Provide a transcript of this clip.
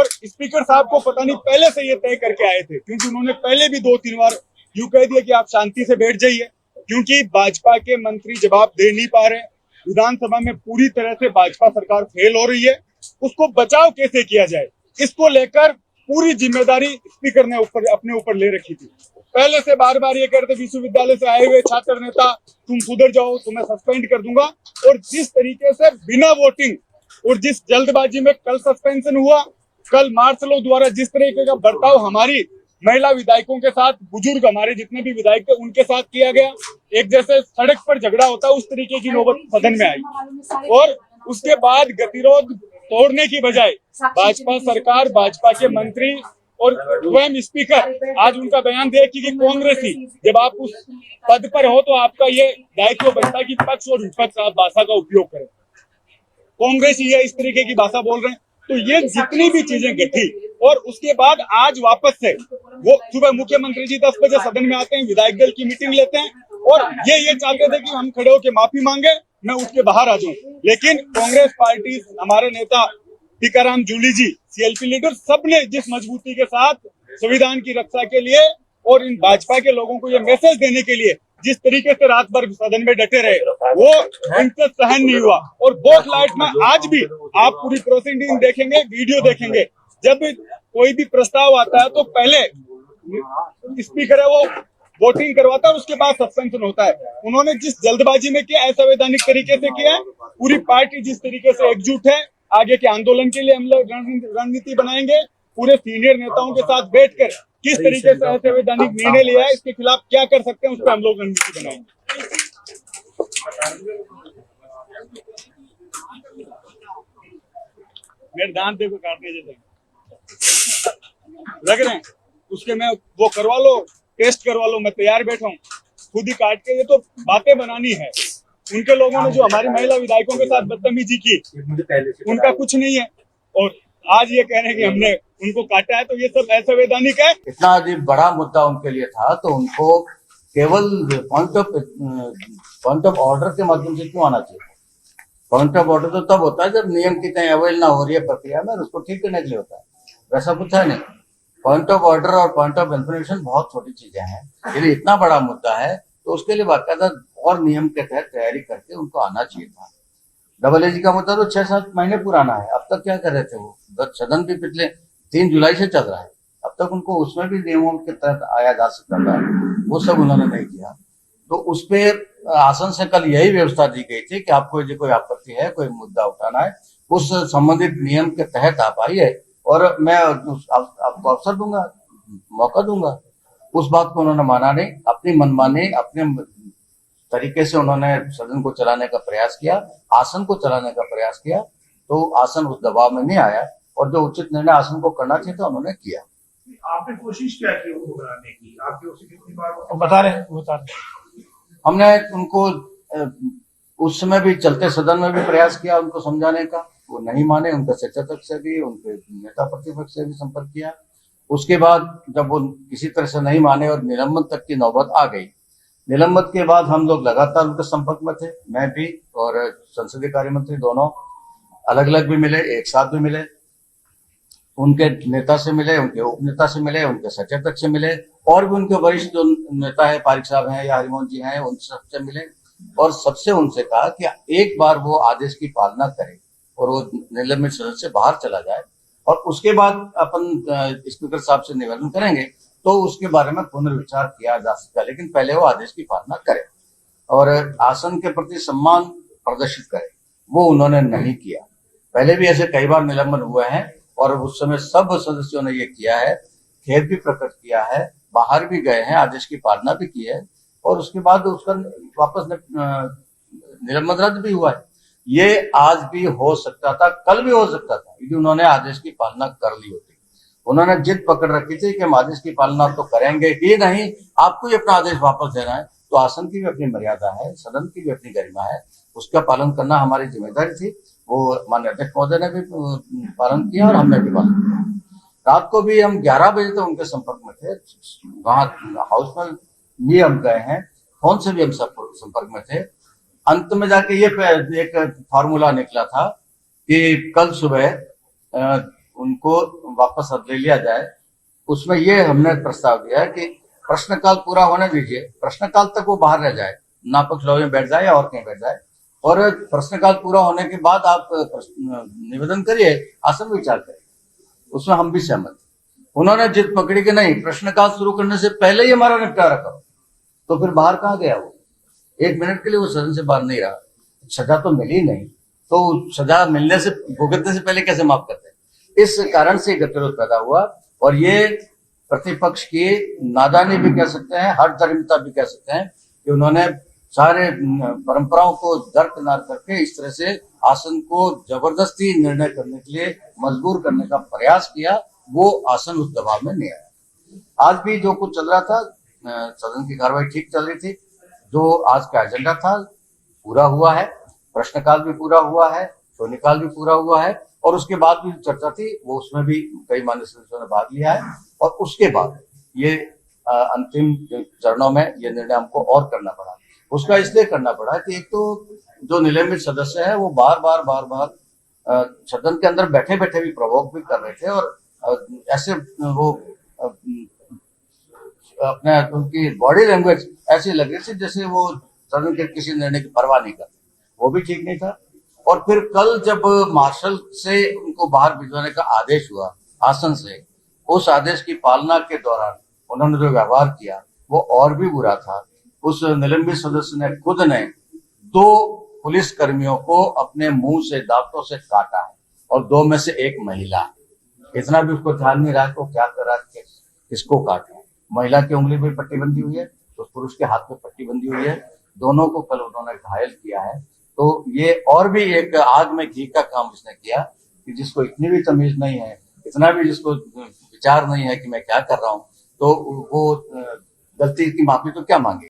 और स्पीकर साहब को पता नहीं पहले से ये तय करके आए थे, क्योंकि उन्होंने पहले भी 2-3 बार यूं कह दिया कि आप शांति से बैठ जाइए, क्योंकि भाजपा के मंत्री जवाब दे नहीं पा रहे। विधानसभा में पूरी तरह से भाजपा सरकार फेल हो रही है, उसको बचाव कैसे किया जाए, इसको लेकर पूरी जिम्मेदारी स्पीकर ने अपने ऊपर ले रखी थी। पहले से बार बार ये कहते विश्वविद्यालय से आए हुए छात्र नेता तुम सुधर जाओ, तुम्हें सस्पेंड कर दूंगा। और जिस तरीके से बिना वोटिंग और जिस जल्दबाजी में कल सस्पेंशन हुआ, कल मार्शलों द्वारा जिस तरीके का बर्ताव हमारी महिला विधायकों के साथ, बुजुर्ग हमारे जितने भी विधायक थे उनके साथ किया गया, एक जैसे सड़क पर झगड़ा होता है उस तरीके की नौबत सदन में आई। और उसके बाद गतिरोध तोड़ने की बजाय भाजपा सरकार, भाजपा के मंत्री और स्वयं स्पीकर आज उनका बयान दे कि कांग्रेस ही, जब आप उस पद पर हो तो आपका ये दायित्व बनता है कि पक्ष और विपक्ष आप भाषा का उपयोग करें। कांग्रेस ही है इस तरीके की भाषा बोल रहे हैं। तो ये जितनी भी चीजें घटी और उसके बाद आज वापस से वो सुबह मुख्यमंत्री जी 10 बजे सदन में आते हैं, विधायक दल की मीटिंग लेते हैं और ये चाहते थे कि हम खड़े होकर माफी मांगे, मैं उठ के बाहर आ जाऊं। लेकिन कांग्रेस पार्टी, हमारे नेता टीकाराम जूली जी, सीएलपी लीडर, सबने जिस मजबूती के साथ संविधान की रक्षा के लिए और इन भाजपा के लोगों को ये मैसेज देने के लिए जिस तरीके से रात भर सदन में डटे रहे, वो इनसे सहन नहीं हुआ। और बोखलाहट में आज भी आप पूरी प्रोसीडिंग देखेंगे, वीडियो देखेंगे, जब कोई भी प्रस्ताव आता है तो पहले स्पीकर है वो वोटिंग करवाता है और उसके बाद सस्पेंशन होता है। उन्होंने जिस जल्दबाजी में किया, असंवैधानिक तरीके से किया, पूरी पार्टी जिस तरीके से एकजुट है, आगे के आंदोलन के लिए हम लोग रणनीति बनाएंगे, पूरे सीनियर नेताओं के साथ बैठकर किस तरीके से असंवैधानिक निर्णय लिया है, इसके खिलाफ क्या कर सकते हैं, उस पर हम लोग रणनीति बनाएंगे। मेरे दांत देखो काटने जैसे लग रहे हैं, उसके मैं वो करवा लो, टेस्ट करवा लो, मैं तैयार बैठा हूँ खुद ही काट के। ये तो बातें बनानी है। उनके लोगों ने जो हमारी महिला विधायकों के साथ बदतमीजी की, उनका कुछ नहीं है, और आज ये कह रहे हैं कि हमने उनको काटा है, तो ये सब असंवैधानिक है। इतना अधिक बड़ा मुद्दा उनके लिए था तो उनको केवल पॉइंट ऑफ ऑर्डर के माध्यम से क्यों आना चाहिए? पॉइंट ऑफ ऑर्डर तो तब होता है जब नियम की कहीं अवहेलना हो रही है प्रक्रिया में, उसको ठीक करने के लिए होता है, वैसा कुछ है नहीं। पॉइंट ऑफ ऑर्डर और पॉइंट ऑफ इन्फॉर्मेशन बहुत छोटी चीजें हैं। यदि इतना बड़ा मुद्दा है तो उसके लिए बाकायदा और नियम के तहत तैयारी करके उनको आना चाहिए था। डबल एजी का मुद्दा तो 6-7 महीने पुराना है, अब तक क्या कर रहे थे वो? सदन भी पिछले 3 जुलाई से चल रहा है, अब तक उनको उसमें भी नियमों के तहत आया जा सकता था, वो सब उन्होंने नहीं किया। तो उस पर आसन से कल यही व्यवस्था दी गई थी कि आपको यदि कोई आपत्ति है, कोई मुद्दा उठाना है, उस संबंधित नियम के तहत आप आइए और मैं आपको अवसर दूंगा, मौका दूंगा। उस बात को उन्होंने माना नहीं, अपनी मनमानी, अपने तरीके से उन्होंने सदन को चलाने का प्रयास किया, आसन को चलाने का प्रयास किया, तो आसन उस दबाव में नहीं आया और जो उचित निर्णय आसन को करना चाहिए था उन्होंने किया। आपने कोशिश क्या की उनको बनाने की? आपके उसे कितनी बार बता रहे हमने उनको उस समय भी चलते सदन में भी प्रयास किया उनको समझाने का, वो नहीं माने। उनके सचेतक से भी, उनके नेता प्रतिपक्ष से भी संपर्क किया। उसके बाद जब वो किसी तरह से नहीं माने और निलंबन तक की नौबत आ गई, निलंबन के बाद हम लोग लगातार उनके संपर्क में थे, मैं भी और संसदीय कार्य मंत्री दोनों अलग अलग भी मिले, एक साथ भी मिले, उनके नेता से मिले, उनके उप नेता से मिले, उनके सचेतक से मिले, और भी उनके वरिष्ठ जो नेता है, पारिक साहब हैं या हरिमोहन जी हैं, उन सबसे मिले और सबसे उनसे कहा कि एक बार वो आदेश की पालना करे और वो निलंबित सदन से बाहर चला जाए और उसके बाद अपन स्पीकर साहब से निवेदन करेंगे तो उसके बारे में पुनर्विचार किया जा सकता है, लेकिन पहले वो आदेश की पालना करे और आसन के प्रति सम्मान प्रदर्शित करे। वो उन्होंने नहीं किया। पहले भी ऐसे कई बार निलंबन हुए हैं और उस समय सब सदस्यों ने ये किया है, खेद भी प्रकट किया है, बाहर भी गए हैं, आदेश की पालना भी की है और उसके बाद उसका वापस निलंबन रद्द भी हुआ है। ये आज भी हो सकता था, कल भी हो सकता था यदि उन्होंने आदेश की पालना कर ली होती। उन्होंने जिद पकड़ रखी थी कि हम आदेश की पालना तो करेंगे ही नहीं, आपको ही अपना आदेश वापस देना है। तो आसन की भी अपनी मर्यादा है, सदन की भी अपनी गरिमा है, उसका पालन करना हमारी जिम्मेदारी थी। वो माननीय अध्यक्ष महोदय ने भी पालन किया और हमने भी पालन किया। रात को भी हम 11 बजे तक उनके संपर्क में थे, वहां हाउस में भी हम गए हैं, फोन से भी हम संपर्क में थे। अंत में जाके ये एक फार्मूला निकला था कि कल सुबह उनको वापस ले लिया जाए। उसमें ये हमने प्रस्ताव दिया है कि प्रश्नकाल पूरा होने दीजिए, प्रश्नकाल तक वो बाहर रह जाए, नापक्ष लॉबी में बैठ जाए या और कहीं बैठ जाए, और प्रश्नकाल पूरा होने के बाद आप निवेदन करिए, आसन विचार करिए। उसमें हम भी सहमत हैं। उन्होंने जिद पकड़ी कि नहीं, प्रश्नकाल शुरू करने से पहले ही हमारा निपटारा करो, तो फिर बाहर कहाँ गया वो? 1 मिनट के लिए वो सदन से बाहर नहीं रहा, सजा तो मिली नहीं, तो सजा मिलने से, भुगतने से पहले कैसे माफ करते हैं? इस कारण से गतिरोध पैदा हुआ, और ये प्रतिपक्ष की नादानी भी कह सकते हैं, हठधर्मिता भी कह सकते हैं कि उन्होंने सारे परंपराओं को दरकिनार करके इस तरह से आसन को जबरदस्ती निर्णय करने के लिए मजबूर करने का प्रयास किया। वो आसन उस दबाव में नहीं आया। आज भी जो कुछ चल रहा था, सदन की कार्रवाई ठीक चल रही थी। जो आज का एजेंडा था पूरा हुआ है, प्रश्नकाल भी पूरा हुआ है, शून्यकाल भी पूरा हुआ है, और उसके बाद भी चर्चा थी वो, उसमें भी कई मान्य सदस्यों ने भाग लिया है। और उसके बाद ये अंतिम चरणों में ये निर्णय हमको और करना पड़ा। उसका इसलिए करना पड़ा कि एक तो जो निलंबित सदस्य है वो बार बार सदन के अंदर बैठे बैठे भी प्रवोक भी कर रहे थे, और ऐसे वो अपने उनकी बॉडी लैंग्वेज ऐसी लग रही थी जैसे वो सदन के किसी निर्णय की परवाह नहीं करते। वो भी ठीक नहीं था। और फिर कल जब मार्शल से उनको बाहर भिजवाने का आदेश हुआ आसन से, उस आदेश की पालना के दौरान उन्होंने जो व्यवहार किया वो और भी बुरा था। उस निलंबित सदस्य ने खुद ने 2 पुलिस कर्मियों को अपने मुंह से दांतों से काटा है, और 2 में से 1 महिला। इतना भी उसको ध्यान नहीं रहा तो क्या कर रहा है, किसको काटा है। महिला की उंगली पे पट्टी बंधी हुई है, तो पुरुष के हाथ पे पट्टी बंधी हुई है। दोनों को कल उन्होंने घायल किया है। तो ये और भी एक आग में घी का काम इसने किया कि जिसको इतनी भी तमीज नहीं है, इतना भी जिसको विचार नहीं है कि मैं क्या कर रहा हूं, तो वो गलती की माफी तो क्या मांगे।